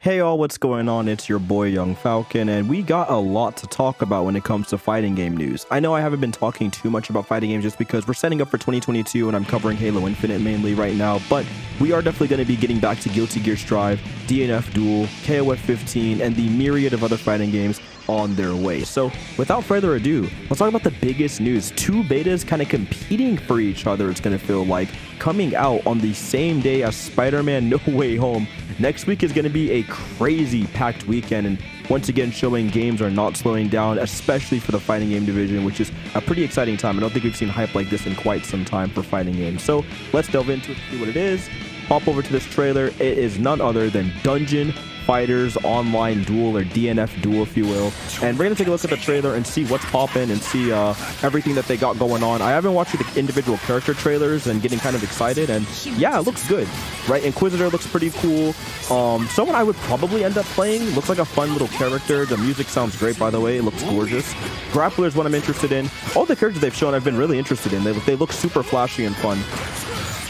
Hey all, what's going on? It's your boy Young Falcon, and we got a lot to talk about when it comes to fighting game news. I know I haven't been talking too much about fighting games just because we're setting up for 2022 and I'm covering Halo Infinite mainly right now, but we are definitely going to be getting back to Guilty Gear Strive, Dnf Duel, KOF 15, and the myriad of other fighting games on their way. So without further ado, let's talk about the biggest news. Two betas kind of competing for each other, it's going to feel like, coming out on the same day as Spider-Man No Way Home. Next week is going to be a crazy packed weekend, and once again showing games are not slowing down, especially for the fighting game division, which is a pretty exciting time. I don't think we've seen hype like this in quite some time for fighting games. So let's delve into it, see what it is. Hop over to this trailer. It is none other than Dungeon Fighters Online Duel, or DNF Duel if you will, and we're gonna take a look at the trailer and see what's popping and see everything that they got going on. I haven't watched the individual character trailers and getting kind of excited, and yeah, it looks good, right? Inquisitor looks pretty cool. Someone I would probably end up playing. Looks like a fun little character. The music sounds great, by the way. It looks gorgeous. Grappler is what I'm interested in. All the characters they've shown I've been really interested in. They look super flashy and fun.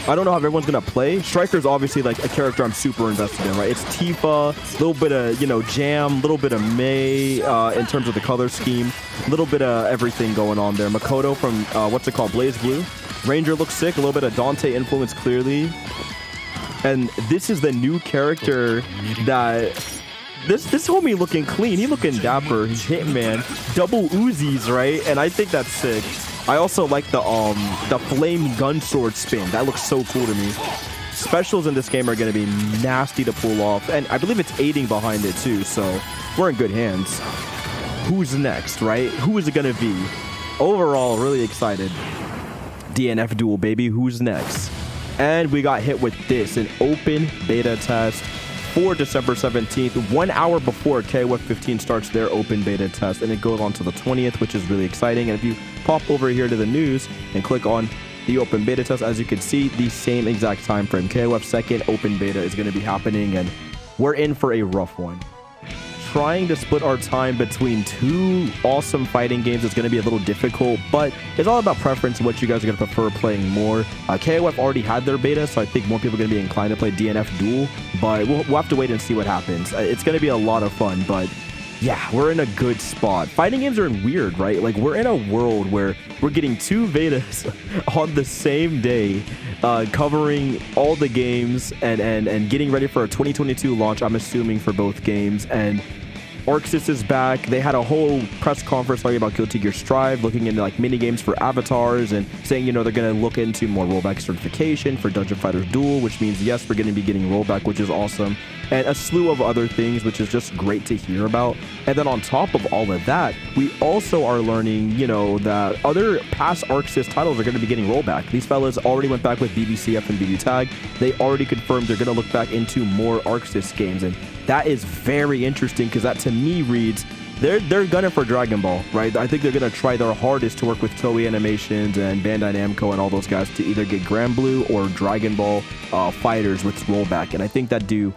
I don't know how everyone's gonna play. Striker's obviously like a character I'm super invested in, right? It's Tifa, a little bit of, Jam, a little bit of Mei in terms of the color scheme, a little bit of everything going on there. Makoto from, what's it called, Blaze Blue. Ranger looks sick, a little bit of Dante influence clearly. And this is the new character that... This homie looking clean, he looking dapper, he's Hitman. Double Uzis, right? And I think that's sick. I also like the flame gun sword spin. That looks so cool to me. Specials in this game are going to be nasty to pull off, and I believe it's aiding behind it too, so we're in good hands. Who's next, right? Who is it going to be? Overall, really excited. DNF Duel, baby. Who's next? And we got hit with this, an open beta test for December 17th, 1 hour before KOF 15 starts their open beta test, and it goes on to the 20th, which is really exciting. And if you pop over here to the news and click on the open beta test, as you can see, the same exact time frame. KOF second open beta is going to be happening, and we're in for a rough one. Trying to split our time between two awesome fighting games is going to be a little difficult, but it's all about preference and what you guys are going to prefer playing more. KOF already had their beta, so I think more people are going to be inclined to play DNF Duel, but we'll have to wait and see what happens. It's going to be a lot of fun, but yeah, we're in a good spot. Fighting games are weird, right? Like, we're in a world where we're getting two betas on the same day, covering all the games and getting ready for a 2022 launch, I'm assuming, for both games. And Arxis is back. They had a whole press conference talking about Guilty Gear Strive, looking into like mini games for avatars and saying, they're going to look into more rollback certification for Dungeon Fighters Duel, which means, yes, we're going to be getting rollback, which is awesome. And a slew of other things, which is just great to hear about. And then on top of all of that, we also are learning, that other past Arxis titles are going to be getting rollback. These fellas already went back with BBCF and BB Tag. They already confirmed they're going to look back into more Arxis games. And that is very interesting, because that to me reads they're gunning for Dragon Ball, right? I think they're going to try their hardest to work with Toei Animations and Bandai Namco and all those guys to either get Grand Blue or Dragon Ball fighters with rollback. And I think that do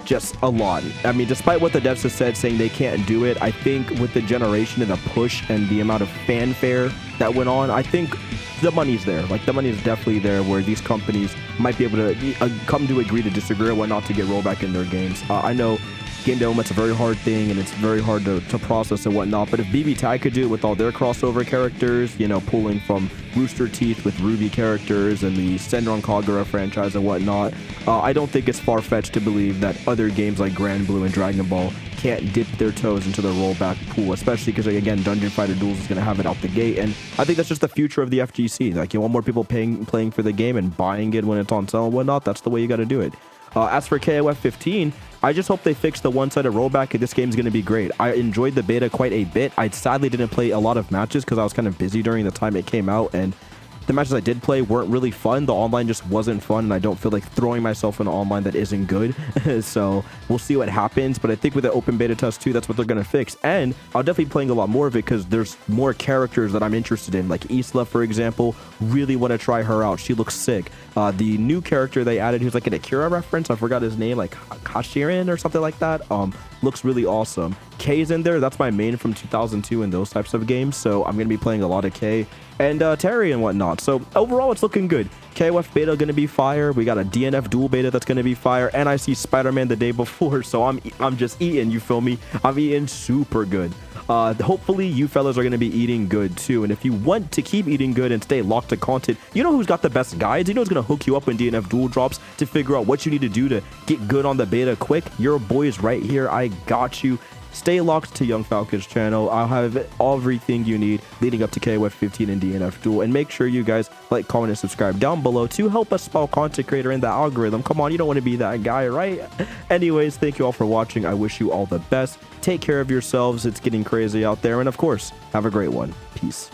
just a lot. I mean, despite what the devs have said, saying they can't do it, I think with the generation and the push and the amount of fanfare that went on, I think the money's there. Like, the money is definitely there, where these companies might be able to come to agree to disagree or whatnot to get rollback in their games. I know game development's a very hard thing, and it's very hard to process and whatnot, but if BB Tag could do it with all their crossover characters, pulling from Rooster Teeth with Ruby characters and the Senran Kagura franchise and whatnot, I don't think it's far-fetched to believe that other games like Grand Blue and Dragon Ball can't dip their toes into the rollback pool, especially because, again, Dungeon Fighter Duels is going to have it out the gate, and I think that's just the future of the FGC. Like, you want more people playing for the game and buying it when it's on sale and whatnot. That's the way you got to do it. As for KOF 15, I just hope they fix the one-sided rollback, and this game's going to be great. I enjoyed the beta quite a bit. I sadly didn't play a lot of matches because I was kind of busy during the time it came out, and the matches I did play weren't really fun. The online just wasn't fun, and I don't feel like throwing myself in online that isn't good. So we'll see what happens, but I think with the open beta test too, that's what they're going to fix. And I'll definitely be playing a lot more of it because there's more characters that I'm interested in, like Isla, for example. Really want to try her out. She looks sick. The new character they added, who's like an Akira reference, I forgot his name, like Kashirin or something like that, looks really awesome. K's in there. That's my main from 2002 and those types of games. So I'm going to be playing a lot of K and Terry and whatnot. So overall, it's looking good. KOF beta going to be fire. We got a DNF Duel beta that's going to be fire. And I see Spider-Man the day before. So I'm just eating, you feel me? I'm eating super good. Hopefully you fellas are going to be eating good too. And if you want to keep eating good and stay locked to content, you know who's got the best guides? You know who's going to hook you up when DNF Duel drops to figure out what you need to do to get good on the beta quick? Your boy's right here. I got you. Stay locked to Young Falcon's channel. I'll have everything you need leading up to KOF 15 and DNF Duel. And make sure you guys like, comment, and subscribe down below to help us spell content creator in the algorithm. Come on, you don't want to be that guy, right? Anyways, thank you all for watching. I wish you all the best. Take care of yourselves. It's getting crazy out there. And of course, have a great one. Peace.